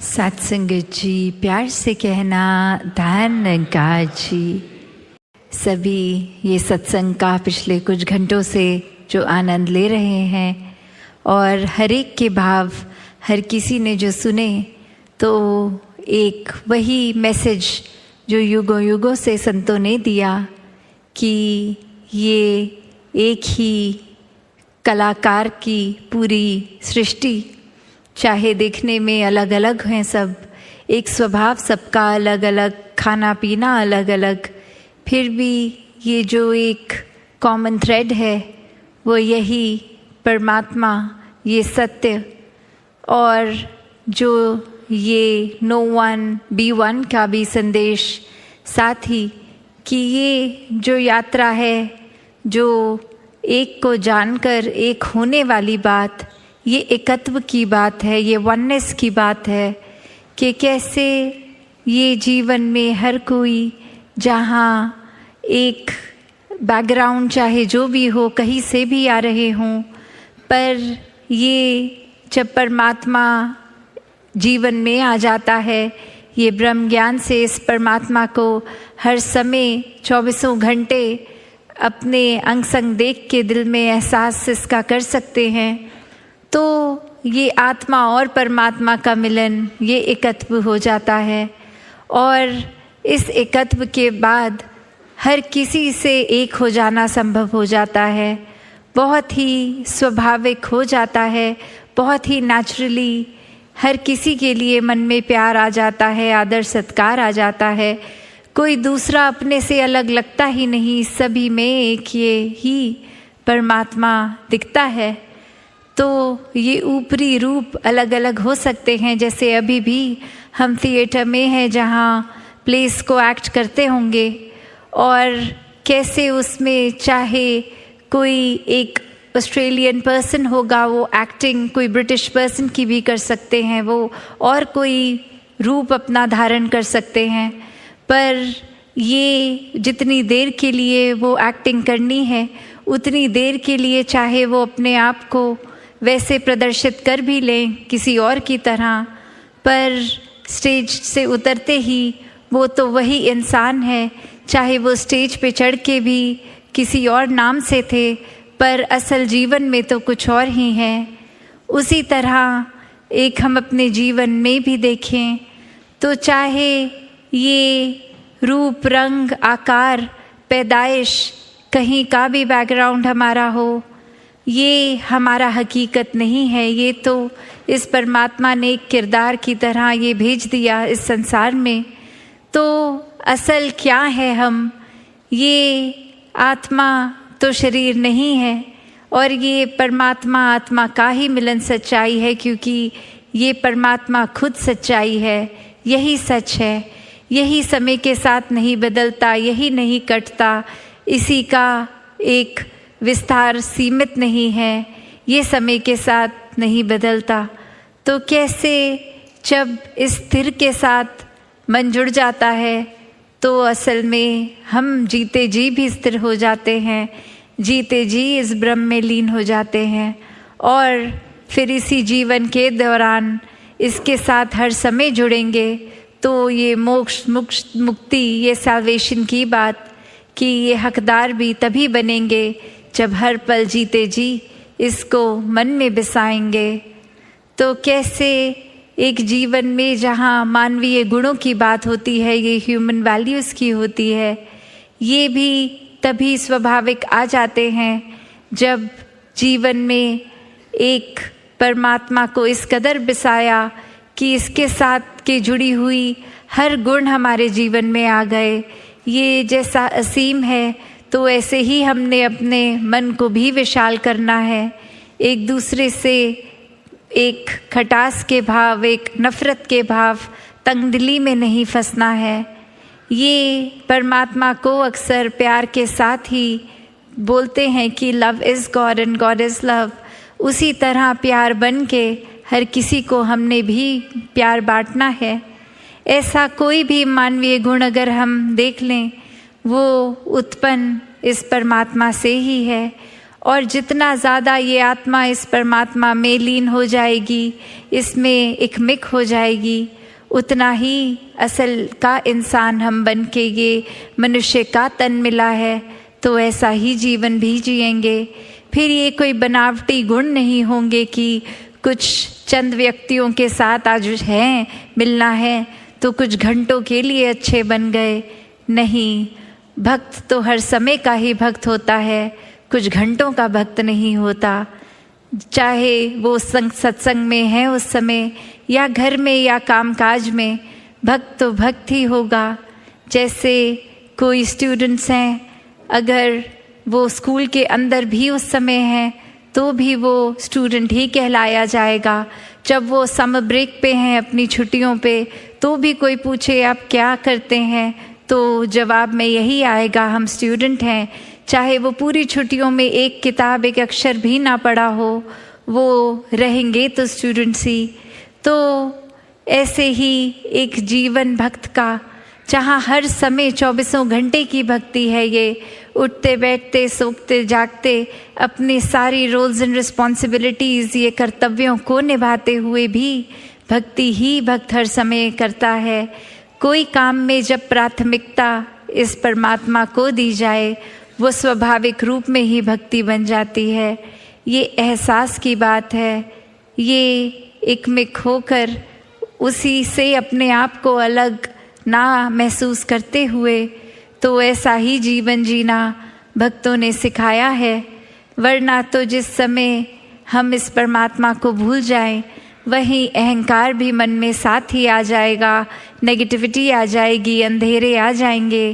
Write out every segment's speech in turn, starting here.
सत्संगत जी, प्यार से कहना धन्यवाद जी। सभी ये सत्संग का पिछले कुछ घंटों से जो आनंद ले रहे हैं और हर एक के भाव हर किसी ने जो सुने, तो एक वही मैसेज जो युगों युगों से संतों ने दिया कि ये एक ही कलाकार की पूरी सृष्टि, चाहे देखने में अलग अलग हैं सब, एक स्वभाव सबका अलग अलग, खाना पीना अलग अलग, फिर भी ये जो एक कॉमन थ्रेड है वो यही परमात्मा, ये सत्य, और जो ये नो वन बी वन का भी संदेश साथ ही, कि ये जो यात्रा है, जो एक को जानकर एक होने वाली बात, ये एकत्व की बात है, ये वननेस की बात है कि कैसे ये जीवन में हर कोई जहाँ एक बैकग्राउंड चाहे जो भी हो, कहीं से भी आ रहे हों, पर ये जब परमात्मा जीवन में आ जाता है, ये ब्रह्म ज्ञान से इस परमात्मा को हर समय 24 घंटे अपने अंग संग देख के दिल में एहसास इसका कर सकते हैं, तो ये आत्मा और परमात्मा का मिलन, ये एकत्व हो जाता है। और इस एकत्व के बाद हर किसी से एक हो जाना संभव हो जाता है, बहुत ही स्वाभाविक हो जाता है, बहुत ही नेचुरली हर किसी के लिए मन में प्यार आ जाता है, आदर सत्कार आ जाता है, कोई दूसरा अपने से अलग लगता ही नहीं, सभी में एक ये ही परमात्मा दिखता है। तो ये ऊपरी रूप अलग अलग हो सकते हैं, जैसे अभी भी हम थिएटर में हैं जहाँ प्लेस को एक्ट करते होंगे, और कैसे उसमें चाहे कोई एक ऑस्ट्रेलियन पर्सन होगा, वो एक्टिंग कोई ब्रिटिश पर्सन की भी कर सकते हैं, वो और कोई रूप अपना धारण कर सकते हैं, पर ये जितनी देर के लिए वो एक्टिंग करनी है, उतनी देर के लिए चाहे वो अपने आप को वैसे प्रदर्शित कर भी लें किसी और की तरह, पर स्टेज से उतरते ही वो तो वही इंसान है, चाहे वो स्टेज पे चढ़ के भी किसी और नाम से थे, पर असल जीवन में तो कुछ और ही है। उसी तरह एक हम अपने जीवन में भी देखें तो चाहे ये रूप रंग आकार पैदाइश कहीं का भी बैकग्राउंड हमारा हो, ये हमारा हकीकत नहीं है, ये तो इस परमात्मा ने एक किरदार की तरह ये भेज दिया इस संसार में। तो असल क्या है हम, ये आत्मा तो शरीर नहीं है, और ये परमात्मा आत्मा का ही मिलन सच्चाई है, क्योंकि ये परमात्मा खुद सच्चाई है, यही सच है, यही समय के साथ नहीं बदलता, यही नहीं कटता, इसी का एक विस्तार सीमित नहीं है, ये समय के साथ नहीं बदलता। तो कैसे जब इस स्थिर के साथ मन जुड़ जाता है, तो असल में हम जीते जी भी स्थिर हो जाते हैं, जीते जी इस ब्रह्म में लीन हो जाते हैं, और फिर इसी जीवन के दौरान इसके साथ हर समय जुड़ेंगे, तो ये मोक्ष मुक्ति, ये सैल्वेशन की बात, कि ये हकदार भी तभी बनेंगे जब हर पल जीते जी इसको मन में बसाएंगे। तो कैसे एक जीवन में जहाँ मानवीय गुणों की बात होती है, ये ह्यूमन वैल्यूज़ की होती है, ये भी तभी स्वाभाविक आ जाते हैं जब जीवन में एक परमात्मा को इस कदर बसाया कि इसके साथ के जुड़ी हुई हर गुण हमारे जीवन में आ गए। ये जैसा असीम है, तो ऐसे ही हमने अपने मन को भी विशाल करना है, एक दूसरे से एक खटास के भाव, एक नफ़रत के भाव, तंगदिली में नहीं फंसना है। ये परमात्मा को अक्सर प्यार के साथ ही बोलते हैं कि love is God and God is love. उसी तरह प्यार बन के हर किसी को हमने भी प्यार बांटना है। ऐसा कोई भी मानवीय गुण अगर हम देख लें, वो उत्पन्न इस परमात्मा से ही है, और जितना ज़्यादा ये आत्मा इस परमात्मा में लीन हो जाएगी, इसमें एकमिक हो जाएगी, उतना ही असल का इंसान हम बन के ये मनुष्य का तन मिला है, तो ऐसा ही जीवन भी जिएंगे। फिर ये कोई बनावटी गुण नहीं होंगे कि कुछ चंद व्यक्तियों के साथ आज हैं, मिलना है तो कुछ घंटों के लिए अच्छे बन गए। नहीं, भक्त तो हर समय का ही भक्त होता है, कुछ घंटों का भक्त नहीं होता। चाहे वो सत्संग में है उस समय, या घर में या कामकाज में, भक्त तो भक्त ही होगा। जैसे कोई स्टूडेंट्स हैं, अगर वो स्कूल के अंदर भी उस समय हैं तो भी वो स्टूडेंट ही कहलाया जाएगा। जब वो समर ब्रेक पे हैं, अपनी छुट्टियों पे, तो भी कोई पूछे आप क्या करते हैं, तो जवाब में यही आएगा, हम स्टूडेंट हैं। चाहे वो पूरी छुट्टियों में एक किताब, एक अक्षर भी ना पढ़ा हो, वो रहेंगे तो स्टूडेंट्स ही। तो ऐसे ही एक जीवन भक्त का, जहाँ हर समय 24 घंटे की भक्ति है, ये उठते बैठते सोते जागते अपनी सारी रोल्स एंड रिस्पॉन्सिबिलिटीज़, ये कर्तव्यों को निभाते हुए भी भक्ति ही भक्त हर समय करता है। कोई काम में जब प्राथमिकता इस परमात्मा को दी जाए, वो स्वाभाविक रूप में ही भक्ति बन जाती है। ये एहसास की बात है, ये एकमिक होकर उसी से अपने आप को अलग ना महसूस करते हुए, तो ऐसा ही जीवन जीना भक्तों ने सिखाया है। वरना तो जिस समय हम इस परमात्मा को भूल जाएं, वहीं अहंकार भी मन में साथ ही आ जाएगा, नेगेटिविटी आ जाएगी, अंधेरे आ जाएंगे।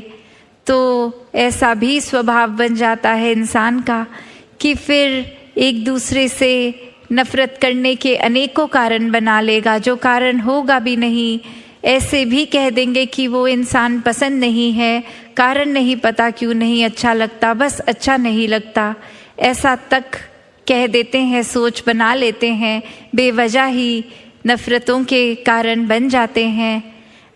तो ऐसा भी स्वभाव बन जाता है इंसान का कि फिर एक दूसरे से नफरत करने के अनेकों कारण बना लेगा, जो कारण होगा भी नहीं। ऐसे भी कह देंगे कि वो इंसान पसंद नहीं है, कारण नहीं पता क्यों नहीं अच्छा लगता, बस अच्छा नहीं लगता, ऐसा तक कह देते हैं, सोच बना लेते हैं, बेवजह ही नफ़रतों के कारण बन जाते हैं।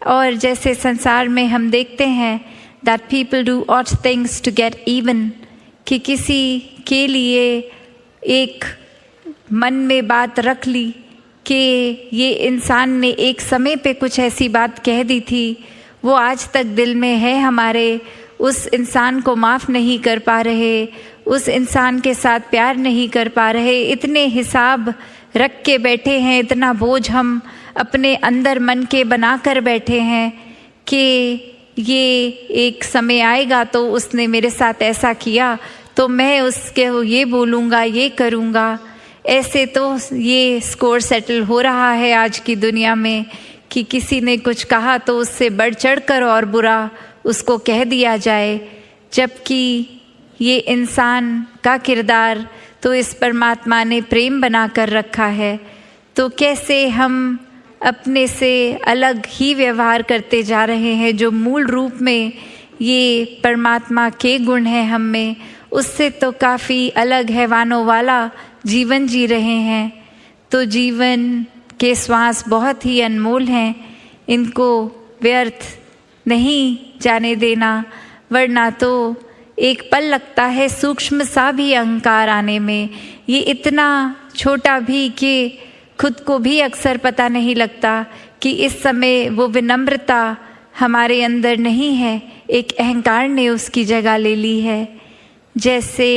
और जैसे संसार में हम देखते हैं that people do odd things to get even, कि किसी के लिए एक मन में बात रख ली कि ये इंसान ने एक समय पे कुछ ऐसी बात कह दी थी, वो आज तक दिल में है हमारे, उस इंसान को माफ़ नहीं कर पा रहे, उस इंसान के साथ प्यार नहीं कर पा रहे, इतने हिसाब रख के बैठे हैं, इतना बोझ हम अपने अंदर मन के बना कर बैठे हैं कि ये एक समय आएगा तो उसने मेरे साथ ऐसा किया तो मैं उसके ये बोलूँगा, ये करूँगा। ऐसे तो ये स्कोर सेटल हो रहा है आज की दुनिया में कि किसी ने कुछ कहा तो उससे बढ़ चढ़ कर और बुरा उसको कह दिया जाए, जबकि ये इंसान का किरदार तो इस परमात्मा ने प्रेम बना कर रखा है। तो कैसे हम अपने से अलग ही व्यवहार करते जा रहे हैं, जो मूल रूप में ये परमात्मा के गुण हैं हम में, उससे तो काफ़ी अलग हैवानों वाला जीवन जी रहे हैं। तो जीवन के श्वास बहुत ही अनमोल हैं, इनको व्यर्थ नहीं जाने देना, वरना तो एक पल लगता है सूक्ष्म सा भी अहंकार आने में, ये इतना छोटा भी कि खुद को भी अक्सर पता नहीं लगता कि इस समय वो विनम्रता हमारे अंदर नहीं है, एक अहंकार ने उसकी जगह ले ली है। जैसे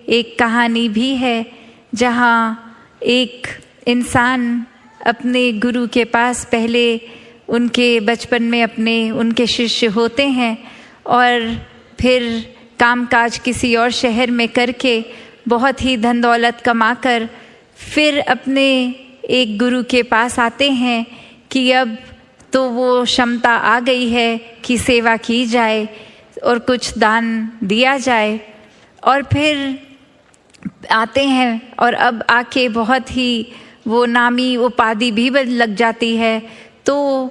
एक कहानी भी है जहाँ एक इंसान अपने गुरु के पास, पहले उनके बचपन में उनके शिष्य होते हैं और फिर कामकाज किसी और शहर में करके बहुत ही धन दौलत कमाकर फिर अपने एक गुरु के पास आते हैं कि अब तो वो क्षमता आ गई है कि सेवा की जाए और कुछ दान दिया जाए। और फिर आते हैं और अब आके बहुत ही वो नामी उपाधि भी लग जाती है, तो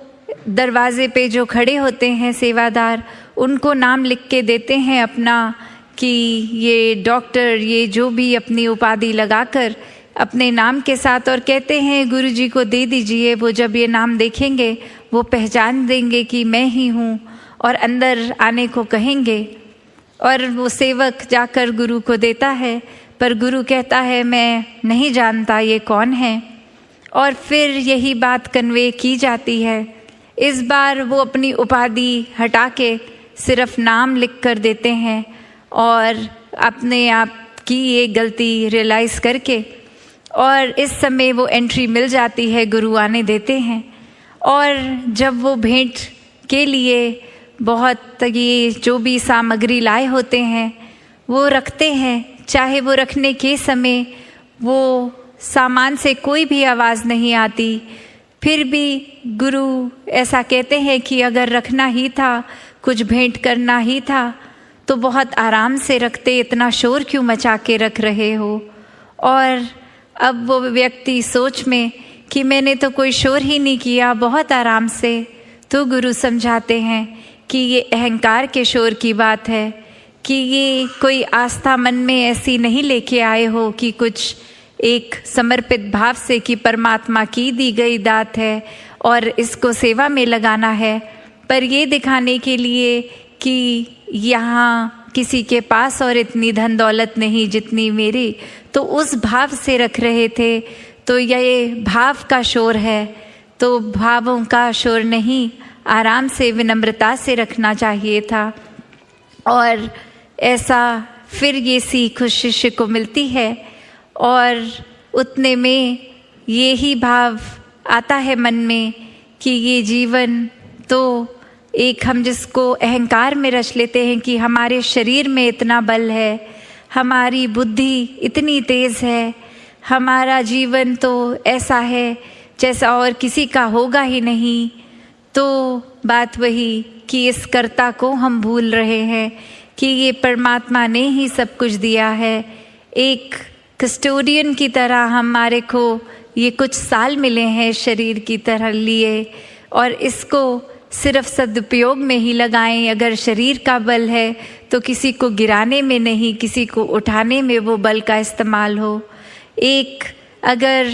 दरवाजे पे जो खड़े होते हैं सेवादार, उनको नाम लिख के देते हैं अपना कि ये डॉक्टर, ये जो भी अपनी उपाधि लगाकर अपने नाम के साथ, और कहते हैं गुरुजी को दे दीजिए। वो जब ये नाम देखेंगे वो पहचान देंगे कि मैं ही हूँ और अंदर आने को कहेंगे। और वो सेवक जाकर गुरु को देता है, पर गुरु कहता है मैं नहीं जानता ये कौन है, और फिर यही बात कन्वे की जाती है। इस बार वो अपनी उपाधि हटा के सिर्फ नाम लिख कर देते हैं और अपने आप की ये गलती रियलाइज़ करके, और इस समय वो एंट्री मिल जाती है, गुरु आने देते हैं। और जब वो भेंट के लिए बहुत ये जो भी सामग्री लाए होते हैं वो रखते हैं, चाहे वो रखने के समय वो सामान से कोई भी आवाज़ नहीं आती, फिर भी गुरु ऐसा कहते हैं कि अगर रखना ही था, कुछ भेंट करना ही था, तो बहुत आराम से रखते, इतना शोर क्यों मचा के रख रहे हो। और अब वो व्यक्ति सोच में कि मैंने तो कोई शोर ही नहीं किया, बहुत आराम से, तो गुरु समझाते हैं कि ये अहंकार के शोर की बात है, कि ये कोई आस्था मन में ऐसी नहीं लेके आए हो कि कुछ एक समर्पित भाव से कि परमात्मा की दी गई दात है और इसको सेवा में लगाना है, पर ये दिखाने के लिए कि यहाँ किसी के पास और इतनी धन दौलत नहीं जितनी मेरी, तो उस भाव से रख रहे थे। तो ये भाव का शोर है, तो भावों का शोर नहीं, आराम से विनम्रता से रखना चाहिए था। और ऐसा फिर ये सीख उस शिष्य को मिलती है, और उतने में ये ही भाव आता है मन में कि ये जीवन तो एक, हम जिसको अहंकार में रच लेते हैं कि हमारे शरीर में इतना बल है, हमारी बुद्धि इतनी तेज़ है, हमारा जीवन तो ऐसा है जैसा और किसी का होगा ही नहीं। तो बात वही कि इस कर्ता को हम भूल रहे हैं कि ये परमात्मा ने ही सब कुछ दिया है। एक कस्टोडियन की तरह हमारे को ये कुछ साल मिले हैं शरीर की तरह लिए, और इसको सिर्फ सदुपयोग में ही लगाएं। अगर शरीर का बल है तो किसी को गिराने में नहीं, किसी को उठाने में वो बल का इस्तेमाल हो। एक अगर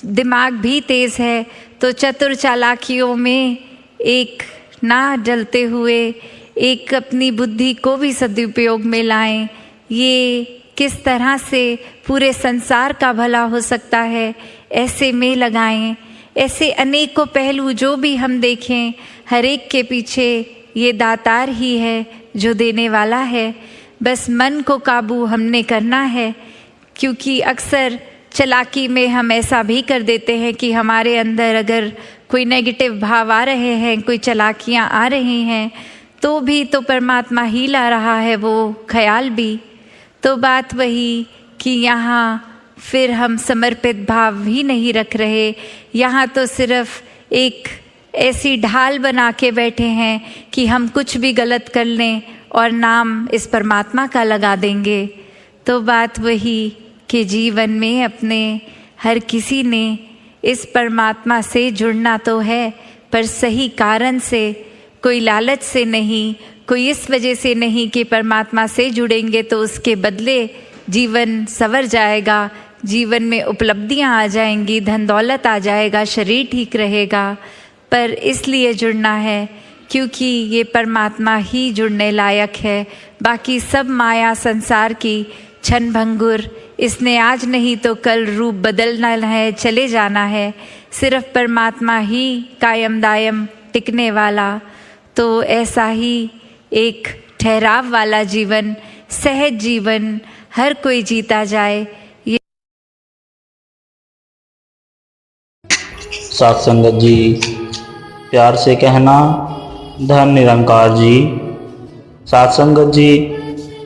दिमाग भी तेज़ है तो चतुर चालाकियों में एक ना जलते हुए एक अपनी बुद्धि को भी सदुपयोग में लाएं। ये किस तरह से पूरे संसार का भला हो सकता है, ऐसे में लगाएं। ऐसे अनेकों पहलू जो भी हम देखें, हर एक के पीछे ये दातार ही है जो देने वाला है। बस मन को काबू हमने करना है, क्योंकि अक्सर चालाकी में हम ऐसा भी कर देते हैं कि हमारे अंदर अगर कोई नेगेटिव भाव आ रहे हैं, कोई चालाकियाँ आ रही हैं, तो भी तो परमात्मा ही ला रहा है वो ख्याल भी। तो बात वही कि यहाँ फिर हम समर्पित भाव भी नहीं रख रहे, यहाँ तो सिर्फ एक ऐसी ढाल बना के बैठे हैं कि हम कुछ भी गलत कर लें और नाम इस परमात्मा का लगा देंगे। तो बात वही कि जीवन में अपने हर किसी ने इस परमात्मा से जुड़ना तो है, पर सही कारण से, कोई लालच से नहीं, कोई इस वजह से नहीं कि परमात्मा से जुड़ेंगे तो उसके बदले जीवन संवर जाएगा, जीवन में उपलब्धियां आ जाएंगी, धन दौलत आ जाएगा, शरीर ठीक रहेगा। पर इसलिए जुड़ना है क्योंकि ये परमात्मा ही जुड़ने लायक है। बाकी सब माया संसार की क्षण भंगुर, इसने आज नहीं तो कल रूप बदलना है, चले जाना है। सिर्फ परमात्मा ही कायम दायम टिकने वाला। तो ऐसा ही एक ठहराव वाला जीवन, सहज जीवन हर कोई जीता जाए। ये साथ संगत जी, प्यार से कहना धन निरंकार जी। साथ संगत जी,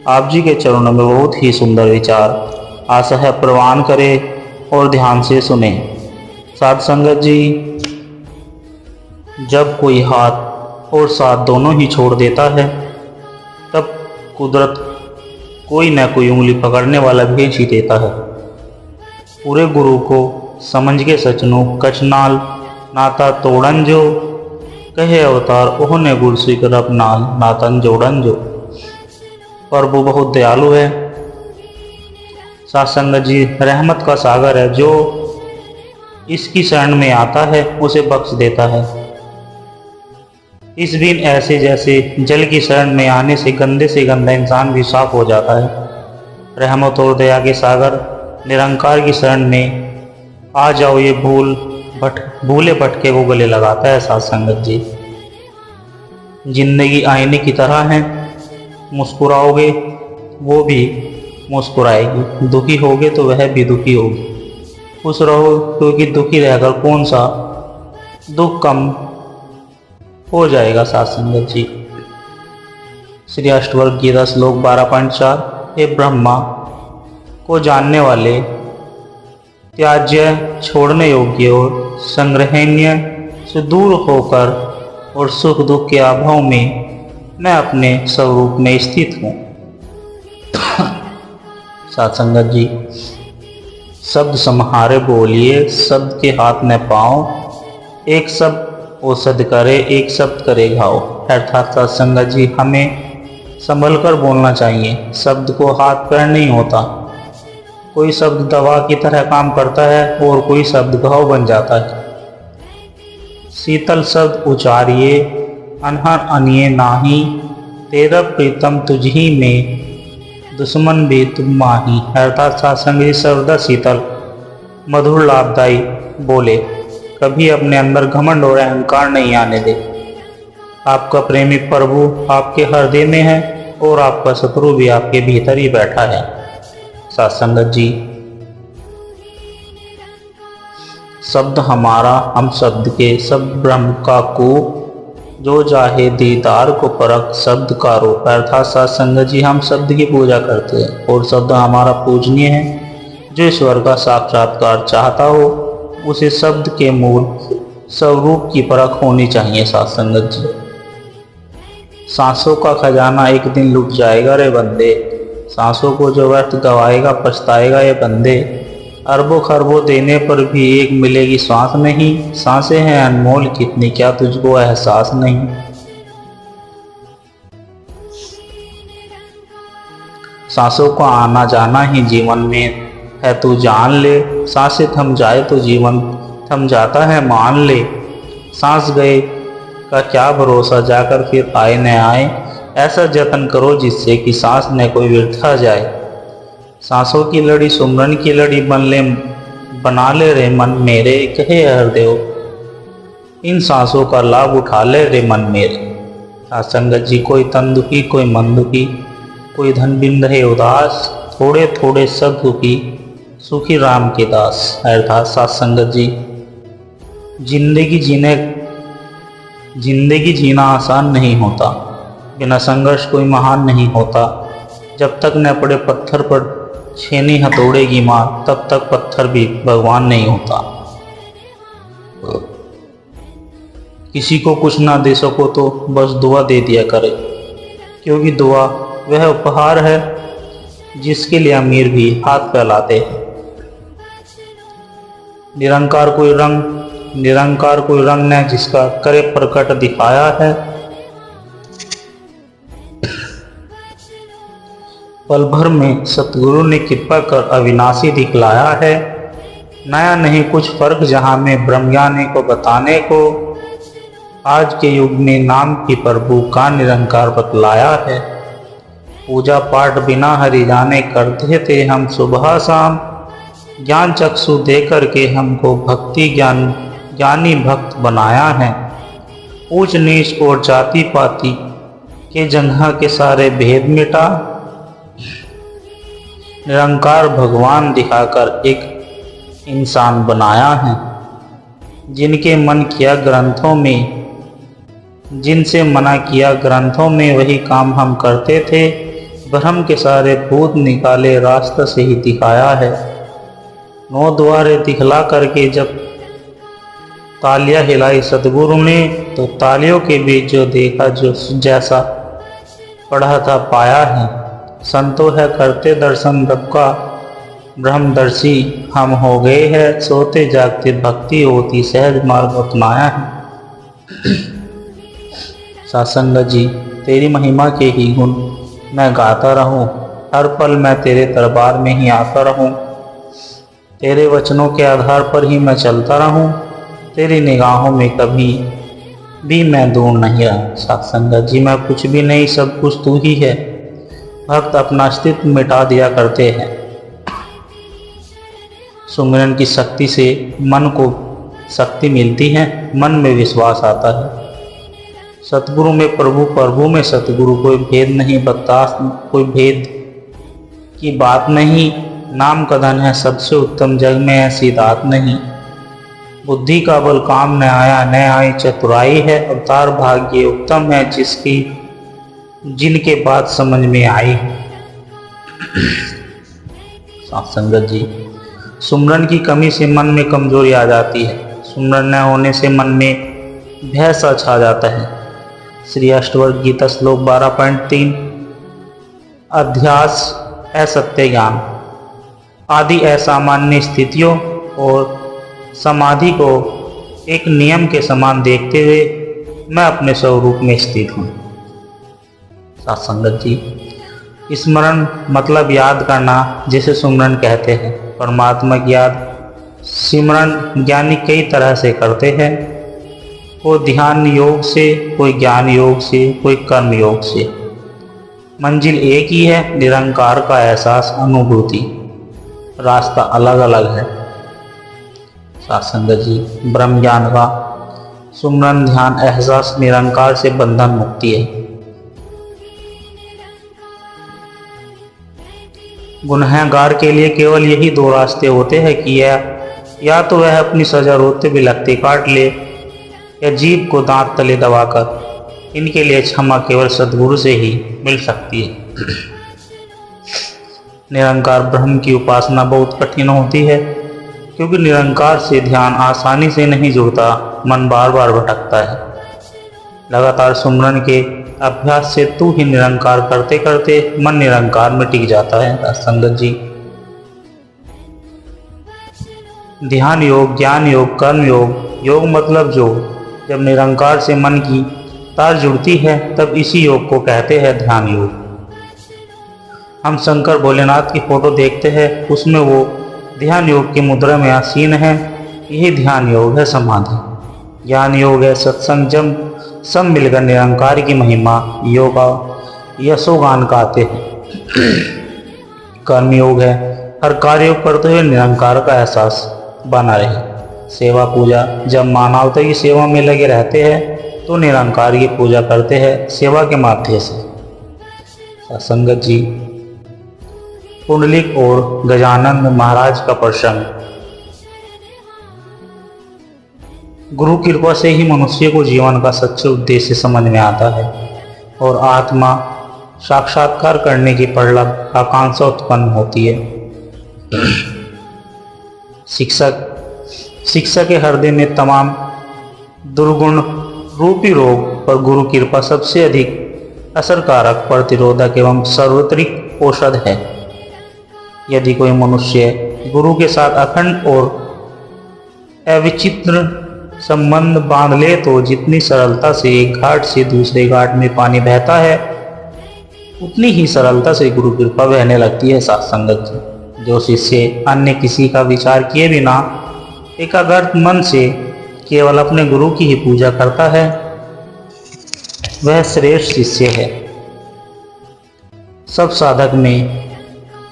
आप जी के चरणों में बहुत ही सुंदर विचार आशा है प्रवान करें और ध्यान से सुने। साथ संगत जी, जब कोई हाथ और साथ दोनों ही छोड़ देता है, तब कुदरत कोई न कोई उंगली पकड़ने वाला भेज ही देता है। पूरे गुरु को समझ के सचनो कचनाल नाता तोड़न जो, कहे अवतार ओहने गुरु स्वीकार अपनाल नातन जोड़न जो। प्रभु बहुत दयालु है। साथ संगत जी, रहमत का सागर है, जो इसकी शरण में आता है उसे बख्श देता है। इस दिन ऐसे जैसे जल की शरण में आने से गंदे से गंदा इंसान भी साफ हो जाता है। रहमत और दया के सागर निरंकार की शरण में आ जाओ, ये भूले भटके को गले लगाता है साथ संगत जी। जिंदगी आईने की तरह है, मुस्कुराओगे वो भी मुस्कुराएगी, दुखी होगे तो वह भी दुखी होगी। खुश रहो, क्योंकि दुखी रहकर कौन सा दुख कम हो जाएगा साथ संगत जी। श्री अष्टवक्र गीता श्लोक 12.4। हे ब्रह्मा को जानने वाले, त्याज्य छोड़ने योग्य और संग्रहणीय से दूर होकर और सुख दुख के अभाव में मैं अपने स्वरूप में स्थित हूँ। साथ संगत जी, शब्द सम्हारे बोलिए, शब्द के हाथ में पाँव, एक शब्द औषध करे, एक शब्द करे घाव। अर्थात साथ संगत जी, हमें संभल कर बोलना चाहिए। शब्द को हाथ पैर नहीं होता, कोई शब्द दवा की तरह काम करता है और कोई शब्द घाव बन जाता है। शीतल शब्द उचारिए, अनहर अनिए नाही, तेरा प्रीतम तुझही में, दुश्मन भी तुम माही। अर्थात सात्संग जी सर्वदा शीतल, मधुर, लाभदायी बोले। कभी अपने अंदर घमंड और अहंकार नहीं आने दे। आपका प्रेमी प्रभु आपके हृदय में है और आपका शत्रु भी आपके भीतर ही बैठा है। साथ संगत जी, शब्द हमारा, हम शब्द के, शब्द ब्रह्म का को, जो चाहे दीदार को परख, शब्द का रूप। अर्थात साथ संगत जी, हम शब्द की पूजा करते हैं और शब्द हमारा पूजनीय है। जो ईश्वर का साक्षात्कार चाहता हो उसे शब्द के मूल स्वरूप की परख होनी चाहिए। साथ संगत जी, सांसों का खजाना एक दिन लुट जाएगा रे बंदे, सांसों को जो व्यर्थ गवाएगा पछताएगा ये बंदे। अरबों खरबों देने पर भी एक मिलेगी सांस नहीं, सांसें हैं अनमोल कितनी, क्या तुझको एहसास नहीं। सांसों का आना जाना ही जीवन में है, तू जान ले। सांसें थम जाए तो जीवन थम जाता है, मान ले। सांस गए का क्या भरोसा, जाकर फिर आए न आए। ऐसा जतन करो जिससे कि सांस न कोई व्यर्था जाए। सांसों की लड़ी सुमरन की लड़ी बना ले रे मन मेरे, कहे हरदेव इन सांसों का लाभ उठा ले रे मन मेरे। संगत जी, कोई तन दुखी, कोई मन दुखी, कोई धन बिन रहे उदास, थोड़े थोड़े सब दुखी, सुखी राम के दास। अर्थात साथ संगत जी, जिंदगी जीना आसान नहीं होता, बिना संघर्ष कोई महान नहीं होता। जब तक न पड़े पत्थर पर छेनी हथौड़े की मार, तब तक पत्थर भी भगवान नहीं होता। किसी को कुछ ना दे सको तो बस दुआ दे दिया करे, क्योंकि दुआ वह उपहार है जिसके लिए अमीर भी हाथ फैलाते हैं। निरंकार कोई रंग ने जिसका करे प्रकट दिखाया है। पल भर में सतगुरु ने कृपा कर अविनाशी दिखलाया है। नया नहीं कुछ फर्क जहां में ब्रह्मज्ञानी को बताने को, आज के युग में नाम की प्रभु का निरंकार बतलाया है। पूजा पाठ बिना हरि जाने करते थे हम सुबह शाम, ज्ञान चक्षु दे करके हमको भक्ति ज्ञानी भक्त बनाया है। ऊंच नीच और जाति पाति के जंघा के सारे भेद मिटा, निरंकार भगवान दिखाकर एक इंसान बनाया है। जिनके मन किया ग्रंथों में, जिनसे मना किया ग्रंथों में, वही काम हम करते थे। भ्रम के सारे भूत निकाले रास्ता से ही दिखाया है। 9 द्वारे दिखला करके जब तालियां हिलाई सतगुरु ने, तो तालियों के बीच जो देखा, जो जैसा पढ़ा था पाया है। संतो है करते दर्शन रब का, ब्रह्मदर्शी हम हो गए हैं। सोते जागते भक्ति होती, सहज मार्ग अपनाया है। सासंगत जी, तेरी महिमा के ही गुण मैं गाता रहूं, हर पल मैं तेरे दरबार में ही आता रहूं। तेरे वचनों के आधार पर ही मैं चलता रहूं, तेरी निगाहों में कभी भी मैं दूर नहीं रहा। साथ संगत जी, मैं कुछ भी नहीं, सब कुछ तू ही है। भक्त अपना अस्तित्व मिटा दिया करते हैं। सुमिरन की शक्ति से मन को शक्ति मिलती है, मन में विश्वास आता है। सतगुरु में प्रभु, प्रभु में सतगुरु, कोई भेद नहीं बर्दाश्त, कोई भेद की बात नहीं। नाम का धन है सबसे उत्तम, जग में ऐसी दात नहीं। बुद्धि का बल काम न आया, न आई चतुराई है। अवतार भाग्य उत्तम है जिसकी जिनके बात समझ में आई। साथ संगत जी, सुमरन की कमी से मन में कमजोरी आ जाती है। सुमरन न होने से मन में भय सा छा जाता है। श्री अष्टवक्र गीता श्लोक 12.3। अध्यास असत्य ज्ञान आदि असामान्य स्थितियों और समाधि को एक नियम के समान देखते हुए मैं अपने स्वरूप में स्थित हूँ। साथ संगत जी, स्मरण मतलब याद करना, जिसे सुमरन कहते हैं। परमात्मा की याद सिमरन ज्ञानी कई तरह से करते हैं। कोई ध्यान योग से, कोई ज्ञान योग से, कोई कर्म योग से। मंजिल एक ही है, निरंकार का एहसास, अनुभूति। रास्ता अलग अलग है। साथ संगत जी, ब्रह्म ज्ञान का सुमरन ध्यान एहसास निरंकार से बंधन मुक्ति है। गुनहगार के लिए केवल यही दो रास्ते होते हैं कि या तो वह अपनी सजा रोते भी लगते काट ले, या जीभ को दांत तले दबाकर। इनके लिए क्षमा केवल सद्गुरु से ही मिल सकती है। निरंकार ब्रह्म की उपासना बहुत कठिन होती है, क्योंकि निरंकार से ध्यान आसानी से नहीं जुड़ता, मन बार बार भटकता है। लगातार सुमरन के अभ्यास से तू ही निरंकार करते करते मन निरंकार में टिक जाता है। संगत जी, ध्यान योग, ज्ञान योग, कर्म योग, योग मतलब योग। जब निरंकार से मन की तार जुड़ती है तब इसी योग को कहते हैं ध्यान योग। हम शंकर भोलेनाथ की फोटो देखते हैं, उसमें वो ध्यान योग की मुद्रा में आसीन है। यही ध्यान योग है समाधि। ज्ञान योग है सत्संग, जब सब मिलकर निरंकार की महिमा योगा यशोगान गाते हैं। कर्म योग है हर कार्य करते हुए निरंकार का एहसास बना रहे। सेवा पूजा, जब मानवता की सेवा में लगे रहते हैं तो निरंकार की पूजा करते हैं सेवा के माध्यम से। संगत जी, पुंडलिक और गजानंद महाराज का प्रसंग। गुरु कृपा से ही मनुष्य को जीवन का सच्चा उद्देश्य समझ में आता है और आत्मा साक्षात्कार करने की प्रबल आकांक्षा उत्पन्न होती है। शिक्षा के हृदय में तमाम दुर्गुण रूपी रोग पर गुरु कृपा सबसे अधिक असरकारक, प्रतिरोधक एवं सार्वत्रिक औषध है। यदि कोई मनुष्य गुरु के साथ अखंड और अविच्छिन्न संबंध बांध ले तो जितनी सरलता से एक घाट से दूसरे घाट में पानी बहता है, उतनी ही सरलता से गुरु कृपा बहने लगती है। साथ संगत जी, जो शिष्य अन्य किसी का विचार किए बिना एकाग्र मन से केवल अपने गुरु की ही पूजा करता है, वह श्रेष्ठ शिष्य है। सब साधक में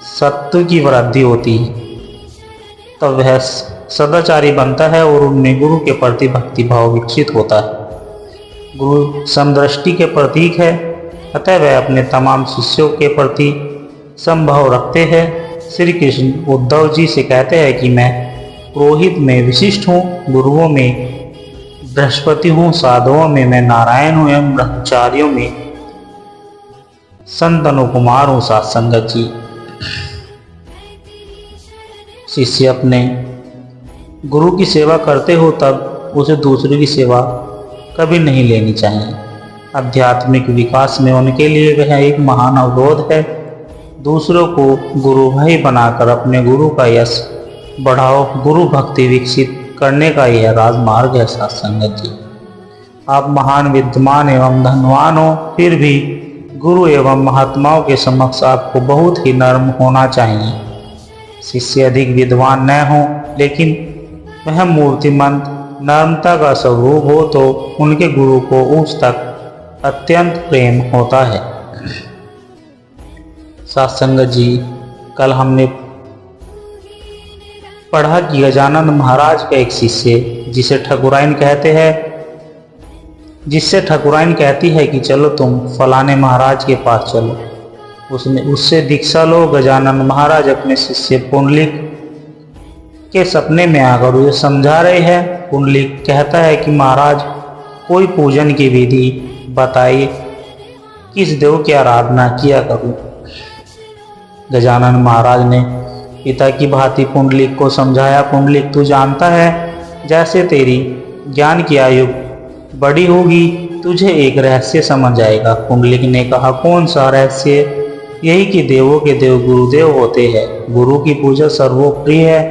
सत्व की वृद्धि होती है, तब वह सदाचारी बनता है और उनमें गुरु के प्रति भक्ति भाव विकसित होता है। गुरु समदृष्टि के प्रतीक है, अतः वह अपने तमाम शिष्यों के प्रति समभाव रखते हैं। श्री कृष्ण उद्धव जी से कहते हैं कि मैं पुरोहित में विशिष्ट हूँ, गुरुओं में बृहस्पति हूँ, साधुओं में मैं नारायण हूँ एवं ब्रह्मचारियों में संत अनुकुमार हूँ। साथ संगत जी, शिष्य अपने गुरु की सेवा करते हो तब उसे दूसरों की सेवा कभी नहीं लेनी चाहिए। आध्यात्मिक विकास में उनके लिए वह एक महान अवरोध है। दूसरों को गुरु भाई बनाकर अपने गुरु का यश बढ़ाओ। गुरु भक्ति विकसित करने का यह राजमार्ग है। साथ संगत जी, आप महान विद्वान एवं धनवान हो, फिर भी गुरु एवं महात्माओं के समक्ष आपको बहुत ही नर्म होना चाहिए। शिष्य अधिक विद्वान न हो, लेकिन वह मूर्तिमंत नर्मता का स्वरूप हो तो उनके गुरु को उस तक अत्यंत प्रेम होता है। सत्संग जी, कल हमने पढ़ा कि गजानन महाराज का एक शिष्य जिससे ठकुराइन कहती है कि चलो तुम फलाने महाराज के पास चलो, उससे दीक्षा लो। गजानन महाराज अपने शिष्य पुंडलिक के सपने में आकर उसे समझा रहे हैं। पुंडलिक कहता है कि महाराज कोई पूजन की विधि बताइए, किस देव की आराधना किया करूं। गजानन महाराज ने पिता की भांति पुंडलिक को समझाया। पुंडलिक, तू जानता है जैसे तेरी ज्ञान की आयु बड़ी होगी तुझे एक रहस्य समझ आएगा। पुंडलिक ने कहा, कौन सा रहस्य? यही कि देवों के देव गुरुदेव होते हैं। गुरु की पूजा सर्वोप्रिय है,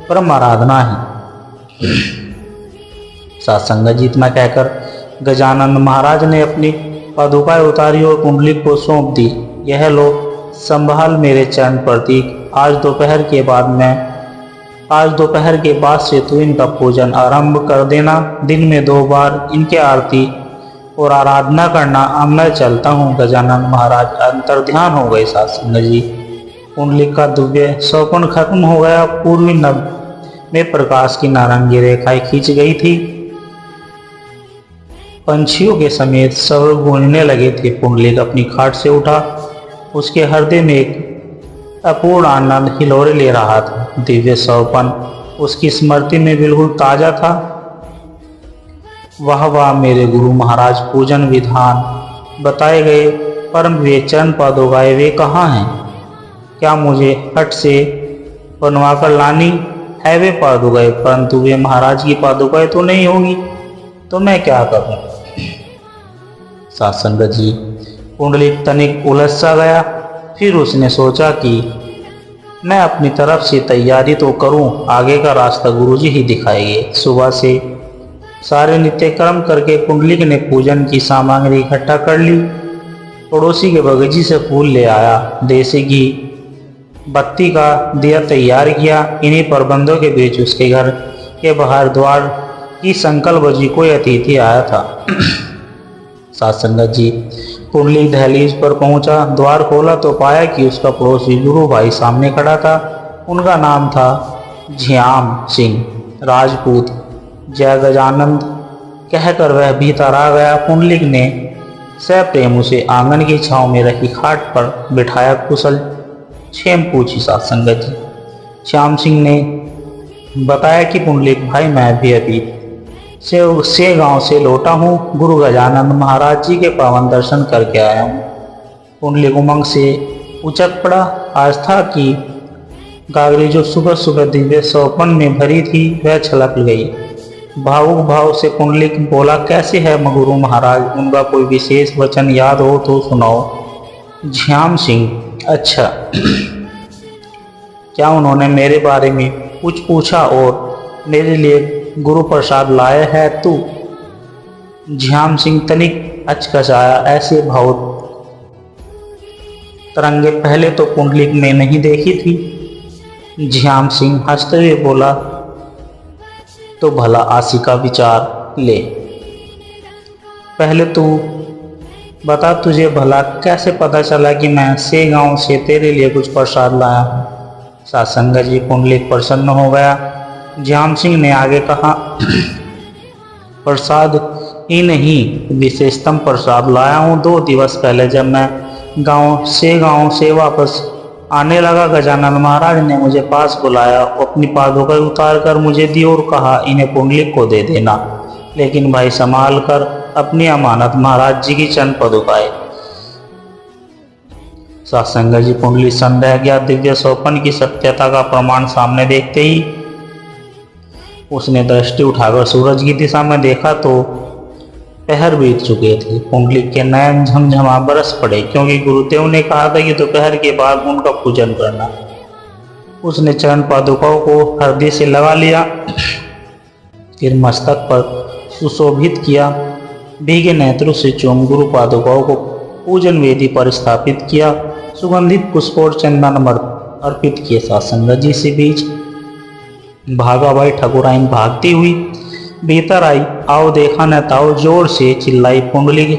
परम आराधना है। सत्संग जी, इतना कहकर गजानन महाराज ने अपनी पादुकाएं उतारी और पुंडलिक को सौंप दी। यह लो, संभाल मेरे चरण प्रतीक। आज दोपहर के बाद से तू इनका पूजन आरंभ कर देना। दिन में 2 बार इनके आरती और आराधना करना। अब मैं चलता हूँ। गजानन महाराज अंतर्ध्यान हो गए। सत्संग जी, पुंडलिक का दिव्य स्वप्न खत्म हो गया। पूर्वी नभ में प्रकाश की नारंगी रेखाएं खींच गई थी। पंछियों के समेत स्वर गूंजने लगे थे। पुंडलिक अपनी खाट से उठा। उसके हृदय में एक अपूर्ण आनंद हिलोरे ले रहा था। दिव्य स्वप्न उसकी स्मृति में बिल्कुल ताजा था। वाह वाह मेरे गुरु महाराज, पूजन विधान बताए गए परम वे चरण पादुकाएं वे कहाँ हैं? क्या मुझे हट से बनवाकर लानी है वे पादुकाएं? परंतु वे महाराज की पादुकाएं तो नहीं होगी, तो मैं क्या करूं? सत्संग जी, पुंडलिक तनिक उलझ सा गया। फिर उसने सोचा कि मैं अपनी तरफ से तैयारी तो करूं, आगे का रास्ता गुरुजी ही दिखाएंगे। सुबह से सारे नित्य कर्म करके पुंडलिक ने पूजन की सामग्री इकट्ठा कर ली। पड़ोसी के बगीचे से फूल ले आया। देसी घी बत्ती का दिया तैयार किया। इन्हीं प्रबंधों के बीच उसके घर के बाहर द्वार की संकल्प बजी कोई अतिथि आया था। सत्संग जी, पुंडलिक दहलीज पर पहुंचा। द्वार खोला तो पाया कि उसका पड़ोसी गुरु भाई सामने खड़ा था। उनका नाम था झ्याम सिंह राजपूत। जय गजानंद कहकर वह भीतर आ गया। पुंडलिक ने सप्रेम उसे आंगन की छांव में रखी खाट पर बिठाया। कुशल क्षेम पूछी। सत्संग जी, श्याम सिंह ने बताया कि पुंडलिक भाई, मैं भी अभी से गांव से लौटा हूँ। गुरु गजानन महाराज जी के पावन दर्शन करके आया हूँ। पुंडलिक उमंग से उचक पड़ा। आस्था की गागरी जो सुबह सुबह दिव्य स्वप्न में भरी थी वह छलक गई। भावुक भाव से पुंडलिक बोला, कैसे है गुरु महाराज? उनका कोई विशेष वचन याद हो तो सुनाओ। झ्याम सिंह, अच्छा, क्या उन्होंने मेरे बारे में कुछ पूछा और मेरे लिए गुरु प्रसाद लाया है तू? झ्याम सिंह तनिक अचकचाया। ऐसे भाव तरंगे पहले तो पुंडलिक ने नहीं देखी थी। झ्याम सिंह हंसते हुए बोला, तो भला आशी का विचार ले। पहले तू बता, तुझे भला कैसे पता चला कि मैं से गांव से तेरे लिए कुछ प्रसाद लाया हूँ? सत्संग जी, पुंडलिक प्रसन्न हो गया। झ्याम सिंह ने आगे कहा, प्रसाद ही नहीं, विशेषतम प्रसाद लाया हूँ। 2 दिवस पहले जब मैं गांव से वापस आने लगा, गजानन महाराज ने मुझे पास बुलाया, अपनी पादुकाएं उतार कर मुझे दी और कहा, इन्हें पुंडलिक को दे देना, लेकिन भाई संभाल कर अपनी अमानत महाराज जी की चरण पादुकाएं। सत्संग जी, पुंडलिक संदेह गया। दिव्य स्वप्न की सत्यता का प्रमाण सामने देखते ही उसने दृष्टि उठाकर सूरज की दिशा में देखा तो पहर बीत चुके थे। पुंडलिक के नयन झमझमा बरस पड़े, क्योंकि गुरुदेव ने कहा था कि दोपहर के बाद उनका पूजन करना। उसने चरण पादुकाओं को हृदय से लगा लिया, फिर मस्तक पर सुशोभित किया। भीगे नेत्रों से चूम गुरु पादुकाओं को पूजन वेदी पर स्थापित किया। सुगंधित पुष्प और चंदन अर्पित किए। सत्संग जी से बीच भागा भाई ठकुराइन भागती हुई भीतर आई। आओ देखा न ताओ, जोर से चिल्लाई। पुंडलिक,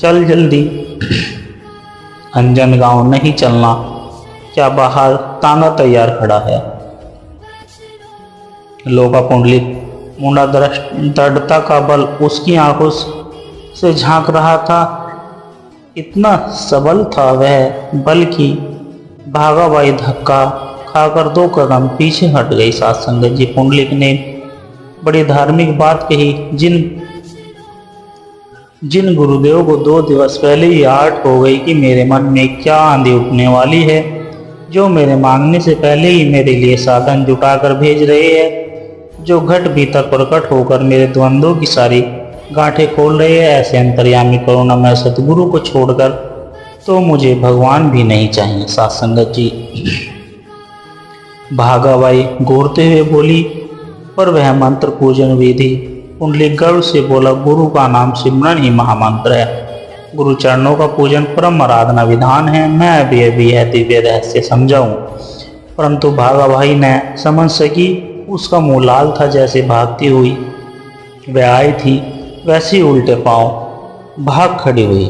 चल जल्दी। अंजन गांव नहीं चलना, क्या बाहर तांगा तैयार खड़ा है। लोका पुंडलिक मुंडा दृढ़ता का बल उसकी आंखों से झांक रहा था। इतना सबल था वह, बल्कि भागाबाई धक्का खाकर 2 कदम पीछे हट गई। साथ संगत जी, पुंडलिक ने बड़ी धार्मिक बात कही। जिन गुरुदेव को 2 दिवस पहले ही आट हो गई कि मेरे मन में क्या आंधी उठने वाली है, जो मेरे मांगने से पहले ही मेरे लिए साधन जुटाकर भेज रहे हैं, जो घट भीतर प्रकट होकर मेरे द्वंद्वों की सारी गांठें खोल रहे हैं, ऐसे अंतर्यामी करुणामय सतगुरु को छोड़कर तो मुझे भगवान भी नहीं चाहिए। साथ संगत जी, भागाबाई घूरते हुए बोली, पर वह मंत्र पूजन विधि। पुंडलिक गर्व से बोला, गुरु का नाम सिमरन ही महामंत्र है। गुरु चरणों का पूजन परम आराधना विधान है। मैं अभी यह दिव्य रहस्य समझाऊं। परंतु भागाबाई न समझ सकी। उसका मुंह लाल था, जैसे भागती हुई वह आई थी वैसी उल्टे पांव भाग खड़ी हुई।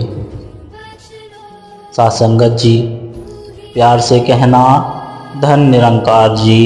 साथ संगत जी, प्यार से कहना, धन निरंकार जी।